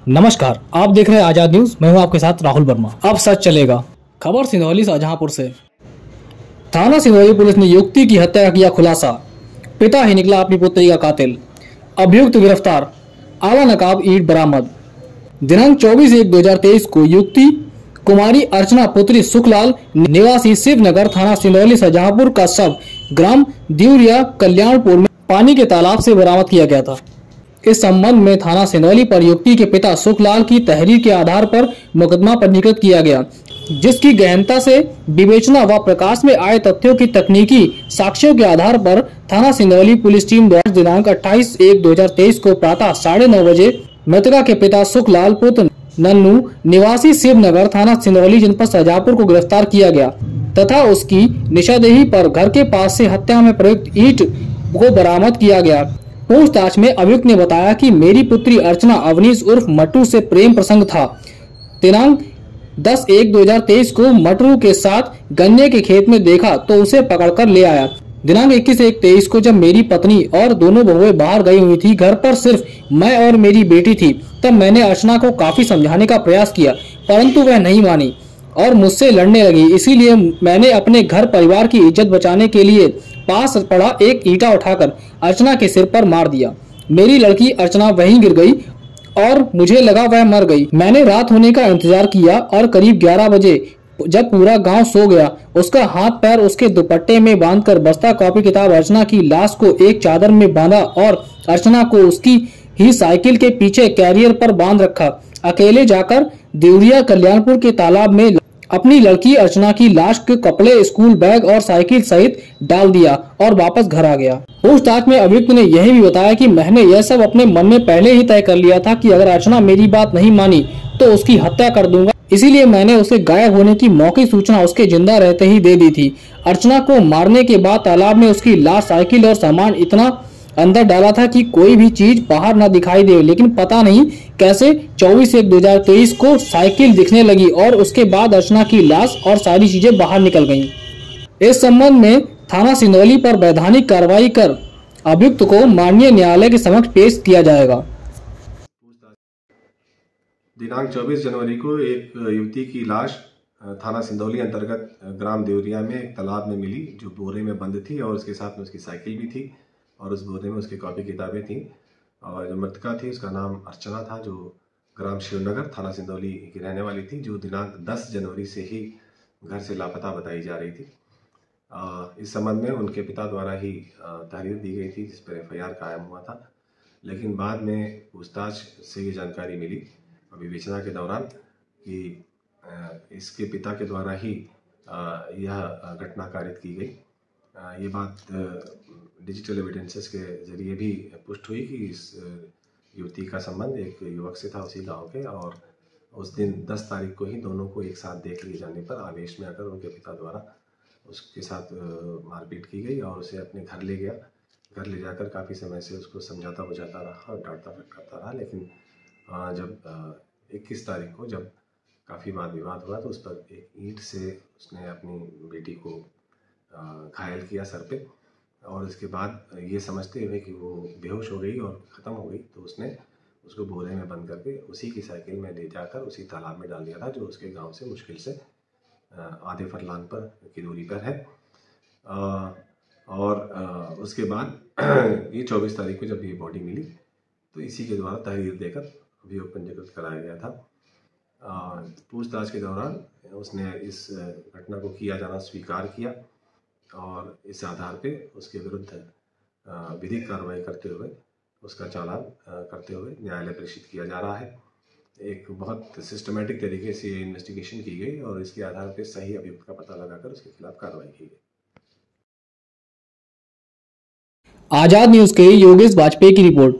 नमस्कार, आप देख रहे हैं आजाद न्यूज। मैं हूं आपके साथ राहुल वर्मा। अब सच चलेगा। खबर सिंधौली शाहजहांपुर से। थाना सिंधौली पुलिस ने युवती की हत्या का किया खुलासा। पिता ही निकला अपनी पुत्री का कातिल। अभियुक्त गिरफ्तार। आला नकाब ईंट बरामद। दिनांक 24/1/2023 को युवती कुमारी अर्चना पुत्री सुखलाल निवासी शिवनगर थाना सिंधौली शाहजहांपुर का शव ग्राम दिउरिया कल्याणपुर में पानी के तालाब से बरामद किया गया था। इस संबंध में थाना सिंधौली पर युवती के पिता सुखलाल की तहरीर के आधार पर मुकदमा पंजीकृत किया गया, जिसकी गहनता से विवेचना व प्रकाश में आए तथ्यों की तकनीकी साक्ष्यों के आधार पर थाना सिंधौली पुलिस टीम द्वारा दिनांक 28/1/2023 को प्रातः 9:30 बजे मृतका के पिता सुखलाल पुत्र नन्नू निवासी शिवनगर थाना सिंधौली जनपद शाहजहांपुर को गिरफ्तार किया गया तथा उसकी निशादेही पर घर के पास से हत्या में प्रयुक्त ईंट को बरामद किया गया। पूछताछ में अभियुक्त ने बताया कि मेरी पुत्री अर्चना अवनीश उर्फ मट्टू से प्रेम प्रसंग था। दिनांक 10/1/2023 को मट्टू के साथ गन्ने के खेत में देखा तो उसे पकड़कर ले आया। दिनांक 21/1/23 को जब मेरी पत्नी और दोनों बहुएं बाहर गई हुई थी, घर पर सिर्फ मैं और मेरी बेटी थी, तब मैंने अर्चना को काफी समझाने का प्रयास किया, परंतु वह नहीं मानी और मुझसे लड़ने लगी। इसीलिए मैंने अपने घर परिवार की इज्जत बचाने के लिए पास पड़ा एक ईंटा उठाकर अर्चना के सिर पर मार दिया। मेरी लड़की अर्चना वहीं गिर गई और मुझे लगा वह मर गई। मैंने रात होने का इंतजार किया और करीब 11 बजे जब पूरा गांव सो गया, उसका हाथ पैर उसके दुपट्टे में बांधकर बस्ता कॉपी किताब अर्चना की लाश को एक चादर में बांधा और अर्चना को उसकी ही साइकिल के पीछे कैरियर पर बांध रखा। अकेले जाकर दिउरिया कल्याणपुर के तालाब में अपनी लड़की अर्चना की लाश के कपड़े, स्कूल बैग और साइकिल सहित डाल दिया और वापस घर आ गया। पूछताछ में अभियुक्त ने यह भी बताया कि मैंने यह सब अपने मन में पहले ही तय कर लिया था कि अगर अर्चना मेरी बात नहीं मानी तो उसकी हत्या कर दूंगा। इसीलिए मैंने उसे गायब होने की मौखिक सूचना उसके जिंदा रहते ही दे दी थी। अर्चना को मारने के बाद तालाब में उसकी लाश, साइकिल और सामान इतना अंदर डाला था कि कोई भी चीज बाहर न दिखाई दे, लेकिन पता नहीं कैसे 24/1/2023 को साइकिल दिखने लगी और उसके बाद अर्चना की लाश और सारी चीजें बाहर निकल गईं। इस संबंध में थाना सिंधौली पर वैधानिक कार्रवाई कर अभियुक्त को माननीय न्यायालय के समक्ष पेश किया जाएगा। दिनांक 24 जनवरी को एक युवती की लाश थाना सिंधौली अंतर्गत ग्राम देवरिया में एक तालाब में मिली, जो बोरे में बंद थी और उसके साथ में उसकी साइकिल भी थी और उस बोरे में उसकी कॉपी किताबें थी। और जो मृतका थी उसका नाम अर्चना था, जो ग्राम शिवनगर थाना सिंधौली की रहने वाली थी, जो दिनांक 10 जनवरी से ही घर से लापता बताई जा रही थी। इस संबंध में उनके पिता द्वारा ही तहरीर दी गई थी, जिस पर FIR कायम हुआ था। लेकिन बाद में पूछताछ से ये जानकारी मिली और विवेचना के दौरान कि इसके पिता के द्वारा ही यह घटना कारित की गई। ये बात डिजिटल एविडेंसेस के जरिए भी पुष्ट हुई कि इस युवती का संबंध एक युवक से था उसी गांव के, और उस दिन 10 तारीख को ही दोनों को एक साथ देख लिए जाने पर आवेश में आकर उनके पिता द्वारा उसके साथ मारपीट की गई और उसे अपने घर ले गया। घर ले जाकर काफ़ी समय से उसको समझाता बुझाता रहा और डांटता फटकारता रहा। लेकिन जब 21 तारीख को जब काफ़ी वाद विवाद हुआ तो उस पर एक ईंट से उसने अपनी बेटी को घायल किया सर पे, और इसके बाद ये समझते हुए कि वो बेहोश हो गई और ख़त्म हो गई, तो उसने उसको बोरे में बंद करके उसी की साइकिल में ले जाकर उसी तालाब में डाल दिया था, जो उसके गांव से मुश्किल से आधे फरलांग पर की दूरी पर है। और उसके बाद ये 24 तारीख को जब ये बॉडी मिली तो इसी के द्वारा तहरीर देकर अभियोग पंजीकृत कराया गया था। पूछताछ के दौरान उसने इस घटना को किया जाना स्वीकार किया और इस आधार पे उसके विरुद्ध विधिक कार्रवाई करते हुए उसका चालान करते हुए न्यायालय प्रेषित किया जा रहा है। एक बहुत सिस्टमेटिक तरीके से इन्वेस्टिगेशन की गई और इसके आधार पे सही अभियुक्त का पता लगाकर उसके खिलाफ कार्रवाई की गई। आजाद न्यूज के योगेश वाजपेयी की रिपोर्ट।